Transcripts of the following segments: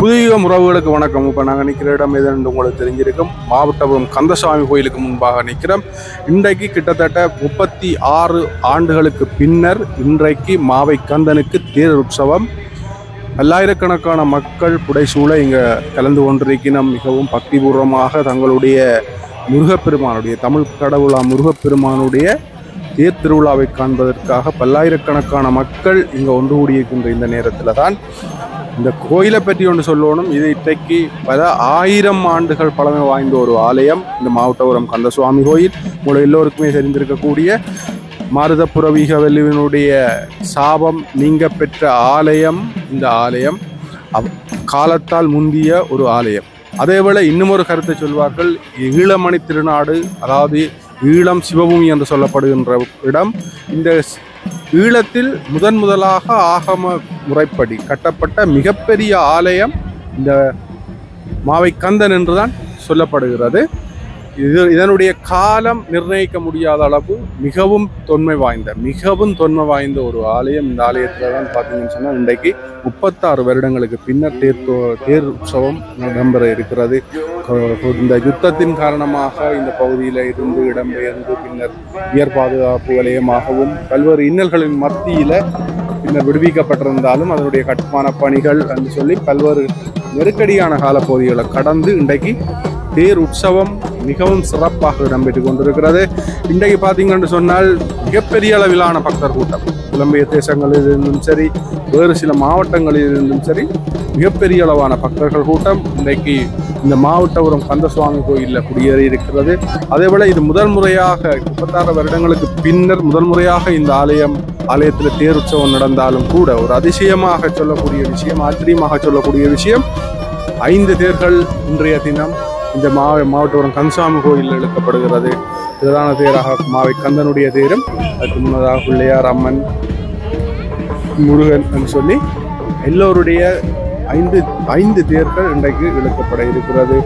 புதிய உறவுகளுக்கு வணக்கம். இப்போ நாங்கள் நிற்கிற இடம் எதுன்னு உங்களுக்கு தெரிஞ்சிருக்கும். மாவட்டபுரம் கந்தசாமி கோயிலுக்கு முன்பாக நிற்கிறோம். இன்றைக்கு கிட்டத்தட்ட 36 ஆண்டுகளுக்கு பின்னர் இன்றைக்கு மாவை கந்தனுக்கு தேர் உற்சவம். பல்லாயிரக்கணக்கான மக்கள் புடைசூழ இங்கே கலந்து கொண்டிருக்கிறோம். மிகவும் பக்திபூர்வமாக தங்களுடைய முருகப்பெருமானுடைய தமிழ் கடவுளா முருகப்பெருமானுடைய தேர் திருவிழாவை காண்பதற்காக பல்லாயிரக்கணக்கான மக்கள் இங்கே ஒன்று கூடியிருக்கின்ற இந்த நேரத்தில் தான் இந்த கோயிலை பற்றி ஒன்று சொல்லணும். இது இன்றைக்கு பல 1000 ஆண்டுகள் பழமை வாய்ந்த ஒரு ஆலயம். இந்த மாவட்டபுரம் கந்தசுவாமி கோயில் உங்களை எல்லோருக்குமே தெரிந்திருக்கக்கூடிய மாருதப்புரவிகவல்லுவினுடைய சாபம் நீங்க பெற்ற ஆலயம். இந்த ஆலயம் காலத்தால் முந்திய ஒரு ஆலயம். அதேவேளை இன்னும் ஒரு கருத்தை சொல்வார்கள். ஈழமணி திருநாடு, அதாவது ஈழம் சிவபூமி என்று சொல்லப்படுகின்ற இடம். இந்த ஈழத்தில் முதலாக ஆகம முறைப்படி கட்டப்பட்ட மிகப்பெரிய ஆலயம் இந்த மாவை கந்தன் என்றுதான் சொல்லப்படுகிறது. இதனுடைய காலம் நிர்ணயிக்க முடியாத அளவு மிகவும் தொன்மை வாய்ந்த ஒரு ஆலயம். இந்த ஆலயத்தில் தான் பார்த்தீங்கன்னு சொன்னால் இன்றைக்கு 36 வருடங்களுக்கு பின்னர் தேர் உற்சவம் இடம்பெற இருக்கிறது. இந்த யுத்தத்தின் காரணமாக இந்த பகுதியில் இருந்து இடம்பெயர்ந்து பின்னர் உயர் பாதுகாப்பு வலயமாகவும் பல்வேறு இன்னல்களின் மத்தியில் பின்னர் விடுவிக்கப்பட்டிருந்தாலும் அதனுடைய கட்டுமான பணிகள் என்று சொல்லி பல்வேறு நெருக்கடியான காலப்பகுதிகளை கடந்து இன்றைக்கு தேர் உற்சவம் மிகவும் சிறப்பாக இடம்பெற்று கொண்டிருக்கிறது. இன்றைக்கு பார்த்தீங்கன்னு சொன்னால் மிகப்பெரிய அளவிலான பக்தர் கூட்டம் புலம்பெயர் தேசங்களில் இருந்தும் சரி, வேறு சில மாவட்டங்களில் இருந்தும் சரி, மிகப்பெரிய அளவான பக்தர்கள் கூட்டம் இன்றைக்கு இந்த மாவட்டபுரம் கந்தசுவாமி கோயிலில் குடியேறி இருக்கிறது. அதேபோல இது முதல் முறையாக 36 வருடங்களுக்கு பின்னர் முதல் முறையாக இந்த ஆலயத்தில் தேர் உற்சவம் நடந்தாலும் கூட ஒரு அதிசயமாக சொல்லக்கூடிய விஷயம், ஆச்சரியமாக சொல்லக்கூடிய விஷயம், 5 தேர்கள் இன்றைய தினம் இந்த மாவட்டபுரம் கந்தசுவாமி கோயிலில் இழுக்கப்படுகிறது. பிரதான தேராக மாவை கந்தனுடைய தேரும், அதுக்கு முன்னதாக பிள்ளையார், அம்மன், முருகன் என்று சொல்லி எல்லோருடைய 5 தேர்கள் இன்றைக்கு இழுக்கப்பட இருக்கிறது.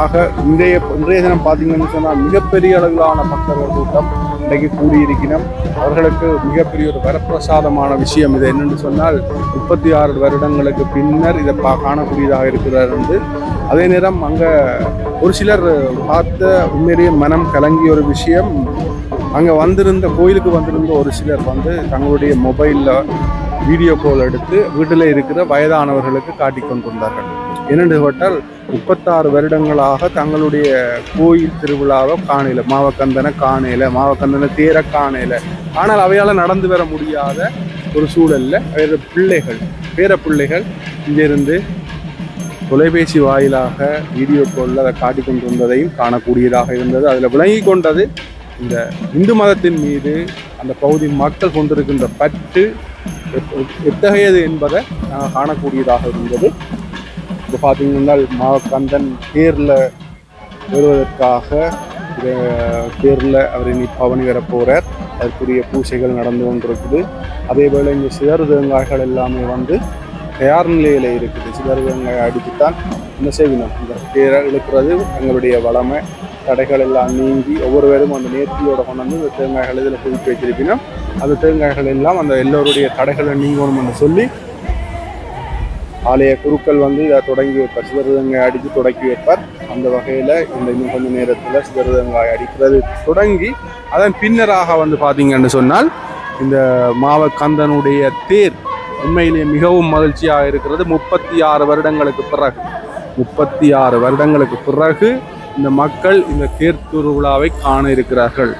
ஆக இன்றைய தினம் பார்த்தீங்கன்னு சொன்னால் மிகப்பெரிய அளவிலான பக்தர்கள் கூட்டம் இன்றைக்கு கூடியிருக்கிறோம். அவர்களுக்கு மிகப்பெரிய ஒரு வரப்பிரசாதமான விஷயம் இது என்னென்னு சொன்னால் 36 வருடங்களுக்கு பின்னர் இதை காணக்கூடியதாக இருக்கிறார் என்று. அதே நேரம் அங்கே ஒரு சிலர் பார்த்த உண்மையிலேயே மனம் கலங்கிய ஒரு விஷயம், அங்கே கோயிலுக்கு வந்திருந்த ஒரு சிலர் தங்களுடைய மொபைலில் வீடியோ கால் எடுத்து வீட்டில் இருக்கிற வயதானவர்களுக்கு காட்டிக் கொண்டிருந்தார்கள். என்னென்று கேட்டால் 36 வருடங்களாக தங்களுடைய கோயில் திருவிழாவை காணல, மாவக்கந்தனை தேர காணல. ஆனால் அவையால் நடந்து வர முடியாத ஒரு சூழலில் பேர பிள்ளைகள் இங்கிருந்து தொலைபேசி வாயிலாக வீடியோ காலில் அதை காட்டிக் கொண்டிருந்ததையும் காணக்கூடியதாக இருந்தது. அதில் விளங்கி கொண்டது இந்த இந்து மதத்தின் மீது அந்த பகுதி மக்கள் கொண்டிருக்கின்ற பற்று எத்தகையது என்பதை நாங்கள் காணக்கூடியதாக இருந்தது. இப்போ பார்த்தீங்கன்னா மாவக்கந்தன் தேரில் வருவதற்காக தேரில் அவர் இனி பவனி வர போகிறார். அதற்குரிய பூசைகள் நடந்து கொண்டிருக்குது. அதே போல் இந்த சிதறு தேங்காய்கள் எல்லாமே தயார் நிலையில் இருக்குது. சிதறு தேங்காய் அடித்துத்தான் என்ன செய்யணும், இந்த தேரை இழுக்கிறது. எங்களுடைய வளமை தடைகள் எல்லாம் நீங்கி ஒவ்வொருவரும் அந்த நேர்த்தியோட கொண்டு இந்த தேங்காய்கள் இதில் குவித்து வச்சிருக்கணும். அந்த தேங்காய்கள் எல்லாம் அந்த எல்லோருடைய தடைகளை நீங்கணும்னு சொல்லி ஆலய குருக்கள் இதை தொடங்கி வைப்பார். சிதறு தேங்காய் அடித்து தொடக்கி வைப்பார். அந்த வகையில் இன்னும் கொஞ்ச நேரத்தில் சிதறு தேங்காய் அடிக்கிறது தொடங்கி அதன் பின்னராக பார்த்தீங்கன்னு சொன்னால் இந்த மாவக்கந்தனுடைய தேர் உண்மையிலேயே மிகவும் மகிழ்ச்சியாக இருக்கிறது. 36 வருடங்களுக்கு பிறகு இந்த மக்கள் இந்த தேர் திருவிழாவை காண இருக்கிறார்கள்.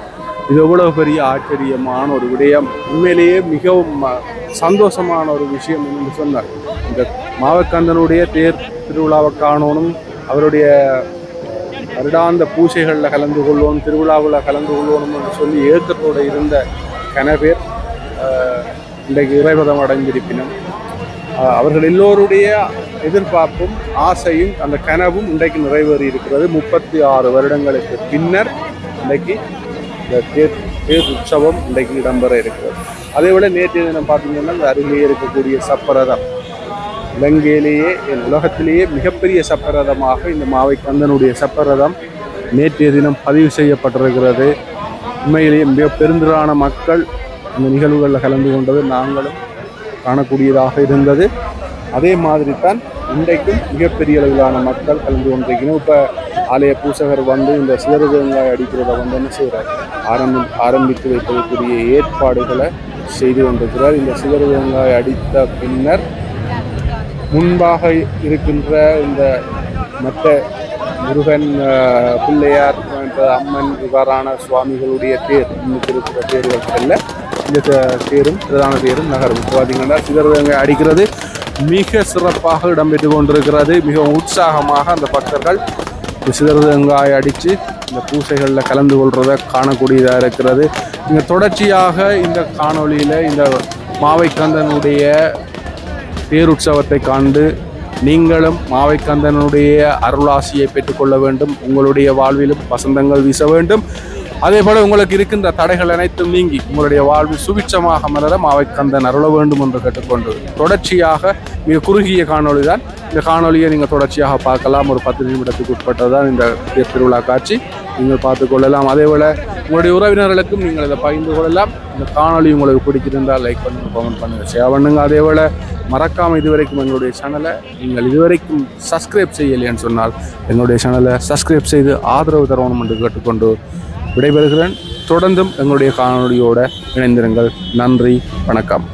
இது எவ்வளவு பெரிய ஆச்சரியமான ஒரு விடயம், உண்மையிலேயே மிகவும் சந்தோஷமான ஒரு விஷயம் என்று சொன்னார். இந்த மாவக்கந்தனுடைய தேர் திருவிழாவை காணணும், அவருடைய வருடாந்த பூசைகளில் கலந்து கொள்ளணும், திருவிழாவில் கலந்து கொள்ளணும் என்று சொல்லி ஏக்கத்தோடு இருந்த கனவேர் இன்றைக்கு இறைவதம் அடைந்திருப்பினும் அவர்கள் எல்லோருடைய எதிர்பார்ப்பும் ஆசையும் அந்த கனவும் இன்றைக்கு நிறைவேறி இருக்கிறது. 36 வருடங்களுக்கு பின்னர் இன்றைக்கு இந்த தேர் உற்சவம் இன்றைக்கு இடம்பெற இருக்கிறது. அதேபோல் நேற்றைய தினம் பார்த்தீங்கன்னா இந்த அருகிலேயே இருக்கக்கூடிய சப்பரதம், இலங்கையிலேயே உலகத்திலேயே மிகப்பெரிய சப்பரதமாக இந்த மாவை கந்தனுடைய சப்பரதம் நேற்றைய தினம் பதிவு செய்யப்பட்டிருக்கிறது. உண்மையிலேயே மிக பெருந்திரளான மக்கள் இந்த நிகழ்வுகளில் கலந்து கொண்டது நாங்களும் காணக்கூடியதாக இருந்தது. அதே மாதிரி தான் இன்றைக்கும் மிகப்பெரிய அளவிலான மக்கள் கலந்து கொண்டிருக்கணும். இப்போ ஆலய பூசகர் வந்து இந்த சிதறு தேங்காய் அடிக்கிறத வந்து என்ன செய்கிறார், ஆரம்பித்து வைப்பதற்குரிய ஏற்பாடுகளை செய்து கொண்டிருக்கிறார். இந்த சிதறு தேங்காய் அடித்த பின்னர் முன்பாக இருக்கின்ற இந்த மற்ற முருகன், பிள்ளையார், அம்மன் இவ்வாறான சுவாமிகளுடைய தேர், இன்னைக்கு இருக்கிற தேர்கள் இந்த தேரும் பிரதான தேரும் நகரும். பார்த்தீங்கன்னா சிதறு தேங்காய் அடிக்கிறது மிக சிறப்பாக இடம்பெற்று கொண்டிருக்கிறது. மிகவும் உற்சாகமாக அந்த பக்தர்கள் சிதறு தேங்காய் அடித்து இந்த பூசைகளில் கலந்து கொள்றதை காணக்கூடியதாக இருக்கிறது. இங்கே தொடர்ச்சியாக இந்த காணொளியில் இந்த மாவைக்கந்தனுடைய பேருற்சவத்தை காண்டு நீங்களும் மாவைக்கந்தனுடைய அருளாசியை பெற்றுக்கொள்ள வேண்டும். உங்களுடைய வாழ்விலும் வசந்தங்கள் வீச வேண்டும். அதே போல உங்களுக்கு இருக்கின்ற தடைகள் அனைத்தும் நீங்கி உங்களுடைய வாழ்வில் சுபிட்சமாக மலர மாவைக்கந்தன் அருள வேண்டும் என்று கேட்டுக்கொண்டு தொடர்ச்சியாக மிக குறுகிய காணொளி தான். இந்த காணொலியை நீங்கள் தொடர்ச்சியாக பார்க்கலாம். ஒரு 10 நிமிடத்துக்கு உட்பட்டதான் இந்த திருவிழா காட்சி, நீங்கள் பார்த்துக்கொள்ளலாம். அதே போல் உங்களுடைய உறவினர்களுக்கும் நீங்கள் இதை பகிர்ந்து கொள்ளலாம். இந்த காணொலி உங்களுக்கு பிடிச்சிருந்தால் லைக் பண்ணுங்கள், கமெண்ட் பண்ணுங்கள், ஷேர் பண்ணுங்கள். அதே போல் மறக்காமல் இதுவரைக்கும் எங்களுடைய சேனலை நீங்கள் இதுவரைக்கும் சப்ஸ்கிரைப் செய்யலைன்னு சொன்னால் எங்களுடைய சேனலை சப்ஸ்கிரைப் செய்து ஆதரவு தரணும் என்று கேட்டுக்கொண்டு விடைபெறுகிறேன். தொடர்ந்தும் எங்களுடைய காணொலியோடு இணைந்திருங்கள். நன்றி, வணக்கம்.